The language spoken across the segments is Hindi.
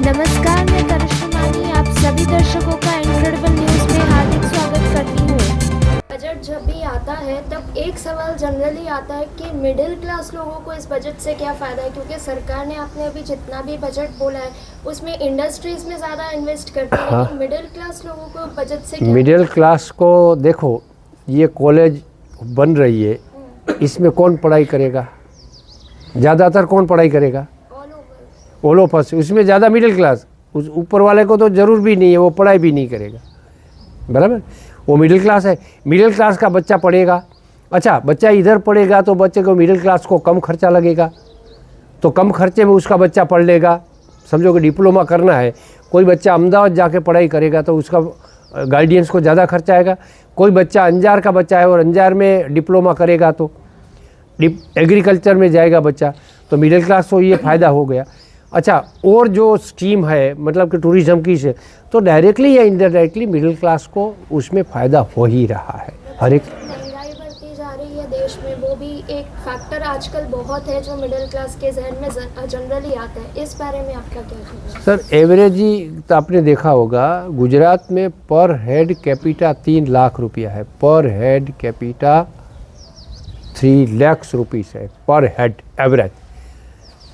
नमस्कार, मैं करिश्मा मानी आप सभी दर्शकों का इनक्रेडिबल न्यूज़ में हार्दिक स्वागत करती हूँ। बजट जब भी आता है तब एक सवाल जनरली आता है कि मिडिल क्लास लोगों को इस बजट से क्या फ़ायदा है, क्योंकि सरकार ने आपने अभी जितना भी बजट बोला है उसमें इंडस्ट्रीज़ में ज़्यादा इन्वेस्ट करती है, लेकिन मिडिल क्लास लोगों को बजट से क्या? मिडिल क्लास को देखो, ये कॉलेज बन रही है, इसमें कौन पढ़ाई करेगा? ज़्यादातर कौन पढ़ाई करेगा? All of us. उसमें ज़्यादा मिडिल क्लास, उस ऊपर वाले को तो ज़रूर भी नहीं है, वो पढ़ाई भी नहीं करेगा, बराबर। वो मिडिल क्लास है। मिडिल क्लास का बच्चा पढ़ेगा, अच्छा बच्चा इधर पढ़ेगा तो बच्चे को मिडिल क्लास को कम खर्चा लगेगा, तो कम खर्चे में उसका बच्चा पढ़ लेगा। समझो कि डिप्लोमा करना है, कोई बच्चा अहमदाबाद जाके पढ़ाई करेगा तो उसका गाइडेंस को ज़्यादा खर्चा आएगा। कोई बच्चा अंजार का बच्चा है और अंजार में डिप्लोमा करेगा तो एग्रीकल्चर में जाएगा बच्चा, तो मिडिल क्लास को ये फ़ायदा हो गया। अच्छा, और जो स्कीम है मतलब कि टूरिज़्म की से, तो डायरेक्टली या इनडायरेक्टली मिडिल क्लास को उसमें फ़ायदा हो ही रहा है। हर एक महंगाई बढ़ती जा रही है देश में, वो भी एक फैक्टर आजकल बहुत है जो मिडिल क्लास के जहन में जनरली आता है। इस बारे में आपका क्या कहना है? सर, एवरेज ही तो आपने देखा होगा, गुजरात में पर हेड कैपिटा 3 लाख रुपया है। पर हेड कैपिटा 3 लाख रुपीस है पर हेड एवरेज।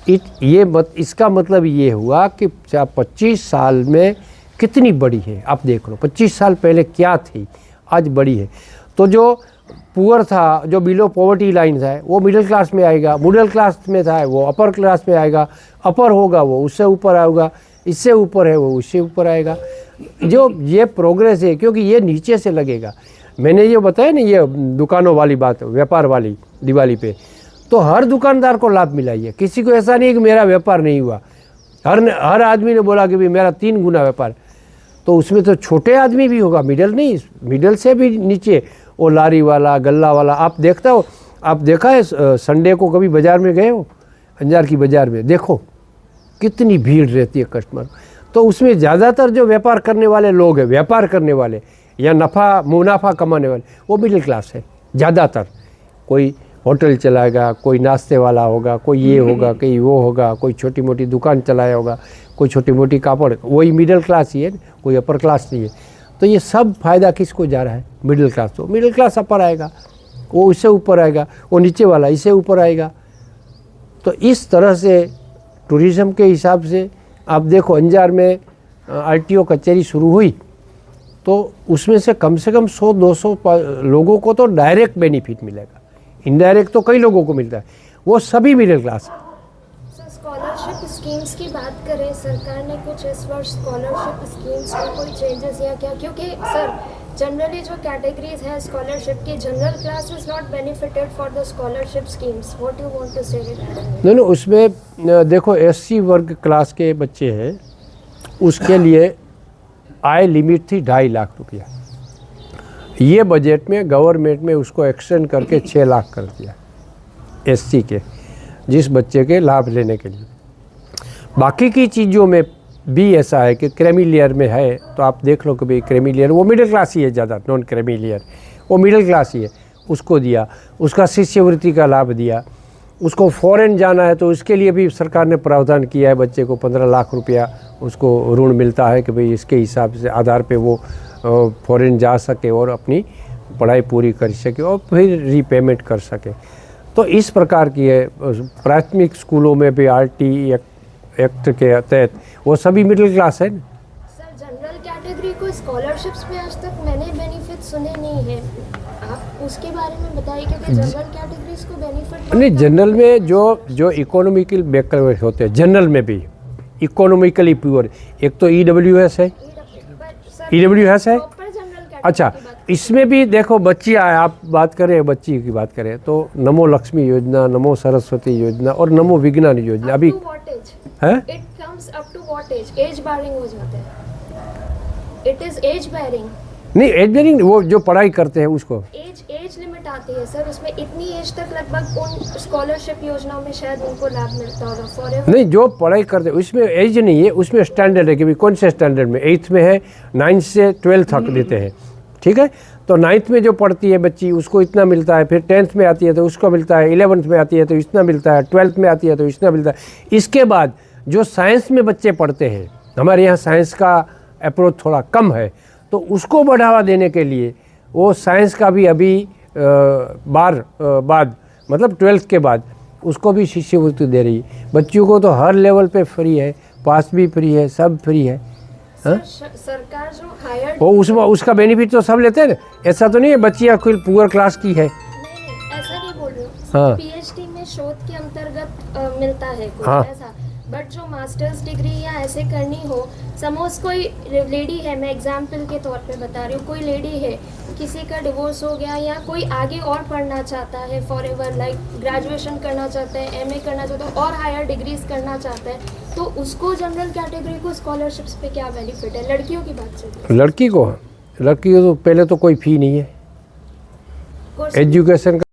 इसका मतलब ये हुआ कि 25 साल में कितनी बड़ी है। आप देख लो 25 साल पहले क्या थी, आज बड़ी है। तो जो पुअर था, जो बिलो पॉवर्टी लाइन था, वो मिडिल क्लास में आएगा। मिडिल क्लास में था वो अपर क्लास में आएगा। अपर होगा वो उससे ऊपर आएगा, इससे ऊपर है वो उससे ऊपर आएगा। जो ये प्रोग्रेस है, क्योंकि ये नीचे से लगेगा। मैंने ये बताया ना, ये दुकानों वाली बात, व्यापार वाली दिवाली पे, तो हर दुकानदार को लाभ मिला। है किसी को ऐसा नहीं कि मेरा व्यापार नहीं हुआ। हर आदमी ने बोला कि भाई मेरा 3 गुना व्यापार। तो उसमें तो छोटे आदमी भी होगा, मिडिल नहीं, मिडिल से भी नीचे वो लारी वाला, गल्ला वाला। आप देखता हो, आप देखा है संडे को कभी बाज़ार में गए हो? अंजार की बाज़ार में देखो कितनी भीड़ रहती है कस्टमर। तो उसमें ज़्यादातर जो व्यापार करने वाले लोग हैं, व्यापार करने वाले या मुनाफा कमाने वाले, वो मिडिल क्लास है ज़्यादातर। कोई होटल चलाएगा, कोई नाश्ते वाला होगा, कोई ये होगा, कोई वो होगा, कोई छोटी मोटी दुकान चलाया होगा, कोई छोटी मोटी कापड़, वही मिडिल क्लास ही है, कोई अपर क्लास नहीं है। तो ये सब फायदा किसको जा रहा है? Middle class. तो मिडिल क्लास अपर आएगा, वो इससे ऊपर आएगा, वो नीचे वाला इससे ऊपर आएगा। तो इस तरह से टूरिज़्म के हिसाब से आप देखो, अंजार में RTO कचहरी शुरू हुई तो उसमें से कम 100-200 लोगों को तो डायरेक्ट बेनिफिट मिलेगा। इनडायरेक्ट तो कई लोगों को मिलता है, वो सभी मिडिल क्लास है। सर, स्कॉलरशिप स्कीम्स की बात करें, सरकार ने कुछ इस वर्ष स्कॉलरशिप स्कीम्स में कोई चेंजेस या क्या? क्योंकि सर जनरली जो कैटेगरीज है स्कॉलरशिप की, general class is not benefited for the scholarship schemes. What you want to say with that? नहीं, उसमें देखो SC वर्ग क्लास के बच्चे हैं, उसके लिए आय लिमिट थी 2.5 लाख रुपया। ये बजट में गवर्नमेंट में उसको एक्सटेंड करके 6 लाख कर दिया SC के, जिस बच्चे के लाभ लेने के लिए। बाकी की चीज़ों में भी ऐसा है कि क्रेमी लेयर में है, तो आप देख लो कि भाई क्रेमी लेयर वो मिडिल क्लास ही है ज़्यादा, नॉन क्रेमी लेयर वो मिडिल क्लास ही है, उसको दिया। उसका शिष्यवृत्ति का लाभ दिया। उसको फॉरेन जाना है तो उसके लिए भी सरकार ने प्रावधान किया है, बच्चे को 15 लाख रुपया उसको ऋण मिलता है कि भाई इसके हिसाब से आधार पे वो फॉरेन जा सके और अपनी पढ़ाई पूरी कर सके और फिर रीपेमेंट कर सके। तो इस प्रकार की है। प्राथमिक स्कूलों में भी RT एक्ट के तहत वो सभी मिडिल क्लास है। सर, जनरल कैटेगरी को स्कॉलरशिप्स में आज तक मैंने बेनिफिट सुने नहीं है, आप उसके बारे में बताइए, क्योंकि जनरल कैटेगरीज को बेनिफिट नहीं, जनरल में जो इकोनॉमिकल बैकवर्ड होते हैं, जनरल में भी इकोनॉमिकली प्योर, एक तो EWS है, EWS है। अच्छा, इसमें भी देखो बच्ची आए, आप बात करें बच्ची की बात करें तो नमो लक्ष्मी योजना, नमो सरस्वती योजना और नमो विज्ञान योजना अभी है। It comes up to what age bearing हो जाता है? इट इज एज बेयरिंग नहीं, एज बेयरिंग वो जो पढ़ाई करते हैं उसको एज लिमिट आती है सर, उसमें इतनी एज तक लगभग उन स्कॉलरशिप योजनाओं में शायद उनको लाभ मिलता होगा फॉरएवर। नहीं, जो पढ़ाई करते हैं उसमें एज नहीं है, उसमें स्टैंडर्ड है कि भाई कौन से स्टैंडर्ड में, 8th में है, 9th से 12th तक देते हैं, ठीक है। तो 9th में जो पढ़ती है बच्ची उसको इतना मिलता है, फिर 10th में आती है तो उसको मिलता है, 11th में आती है तो इतना मिलता है, 12th में आती है तो इतना मिलता है। इसके बाद जो साइंस में बच्चे पढ़ते हैं हमारे यहाँ साइंस का अप्रोच थोड़ा कम है, तो उसको बढ़ावा देने के लिए वो साइंस का भी अभी बाद मतलब 12th के बाद उसको भी शिष्यवृत्ति दे रही है। बच्चों को तो हर लेवल पे फ्री है, पास भी फ्री है, सब फ्री है। सरकार जो हायर वो उसका बेनिफिट तो सब लेते हैं ना, ऐसा तो नहीं है बच्चियाँ कोई पुअर क्लास की है। नहीं ऐसा नहीं बोल रही हूँ। हाँ। पीएचडी में शोध के अंतर्गत मिलता है कुछ हाँ। ऐसा, बट जो मास्टर्स डिग्री या ऐसे करनी हो, सपोज कोई लेडी है, मैं एग्जाम्पल के तौर पे बता रही हूँ, कोई लेडी है, किसी का डिवोर्स हो गया या कोई आगे और पढ़ना चाहता है फॉर एवर, लाइक ग्रेजुएशन करना चाहता है, एमए करना चाहता है और हायर डिग्रीज करना चाहता है, तो उसको जनरल कैटेगरी को स्कॉलरशिप्स पे क्या बेनिफिट है? लड़कियों की बात चल रही है। लड़की को तो पहले तो कोई फ़ी नहीं है, कोर्स एजुकेशन का